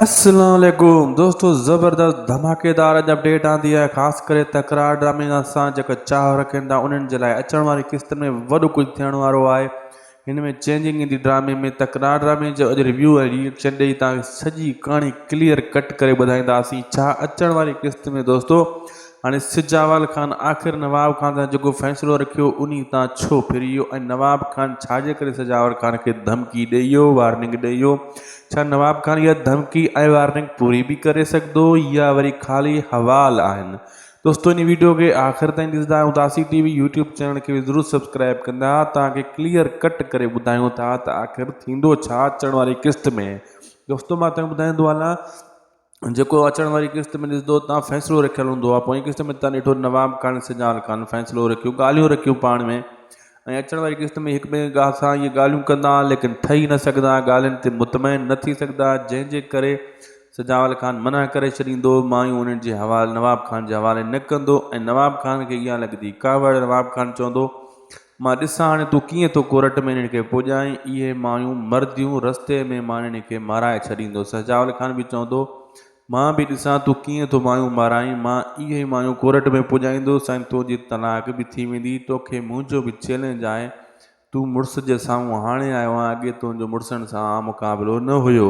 अस्सलाम वालेकुम दोस्तों, ज़बरदस्त धमाकेदार अॼु अपडेट आंदी है। ख़ासि करे तकरार ड्रामे सां जेका चाह रखनि था उन्हनि जे लाइ अचण वारी किस्त में वॾो कुझु थियण वारो आहे। हिन में चेंजिंग ईंदी ड्रामे में। तकरार ड्रामे जो अॼु रिव्यू ऐं रिएक्शन ॾेई तव्हांखे सॼी कहाणी क्लियर कट करे ॿुधाईंदासीं छा अचण वारी किस्त में। दोस्तों हाणे सिजावल ख़ान आख़िर नवाब ख़ान सां जेको फ़ैसिलो रखियो उन तां छो फिरी वियो ऐं नवाब ख़ान छाजे करे सिजावल ख़ान खे धमकी ॾेई वियो, वार्निंग ॾेई वियो। छा नवाब ख़ान इहा धमकी ऐं वार्निंग पूरी भी करे सघंदो या वरी ख़ाली हवाल आहिनि। दोस्तों इन वीडियो के आख़िर ताईं ॾिसंदा आहियो। उदासी टीवी यूट्यूब चैनल के भी ज़रूर सब्सक्राइब कंदा। तव्हांखे क्लियर कट करे ॿुधायूं था त आख़िर थींदो छा अचण वारी किस्त में। दोस्तों मां तव्हांखे ॿुधाईंदो हलां जेको अचण वारी किस्त में ॾिसंदो तव्हां फ़ैसिलो रखियल हूंदो आहे। पोइ किस्त में तव्हां ॾिठो नवाब ख़ान सिजावल ख़ान फ़ैसिलो रखियो, ॻाल्हियूं रखियूं पाण में। ऐं अचण वारी किस्त में हिक ॿिए ॻाल्हि सां इहे ॻाल्हियूं कंदा लेकिन ठही न सघंदा, ॻाल्हियुनि ते मुतमइन न थी सघंदा, जंहिंजे करे सिजावल ख़ान मना करे छॾींदो, मायूं उन्हनि जे हवाले नवाब ख़ान जे हवाले न कंदो ऐं नवाब ख़ान खे इहा लॻंदी कावड़। नवाब ख़ान चवंदो मां ॾिसां हाणे तूं कीअं थो कोर्ट में इन्हनि खे पुॼाई। इहे मायूं मरदियूं रस्ते में मां इन्हनि खे माराए छॾींदो। सिजावल ख़ान बि चवंदो मां भी ॾिसां तूं कीअं थो मायूं माराई, मां इहे मायूं कोर्ट में पुॼाईंदुसि ऐं तुंहिंजी तलाक भी थी वेंदी। तोखे मुंहिंजो भी चैलेंज आहे, तूं मुड़ुस जे साम्हूं हाणे आयो आहे, अॻे तुंहिंजो मुड़ुसनि सां मुक़ाबिलो न हुयो।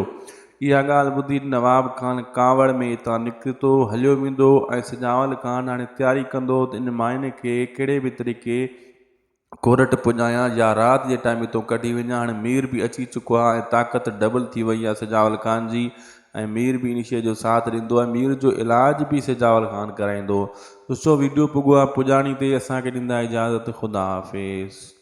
इहा ॻाल्हि ॿुधी नवाब ख़ान कावड़ में हितां निकितो हलियो वेंदो ऐं सिजावल ख़ान हाणे तयारी कंदो त इन माइने खे कहिड़े भी तरीक़े कोर्ट पुॼायां या राति जे टाइम तो कढी वञा। हाणे मीर भी अची चुको आहे ऐं ताक़त डबल थी वई आहे सिजावल ख़ान जी ऐं मीर भी इन शइ जो साथ ॾींदो आहे। मीर जो इलाज भी सिजावल ख़ान कराईंदो। ॾिसो वीडियो पुॻो आहे पुॼाणी ते। असांखे ॾींदा इजाज़त, ख़ुदा हाफ़िज़।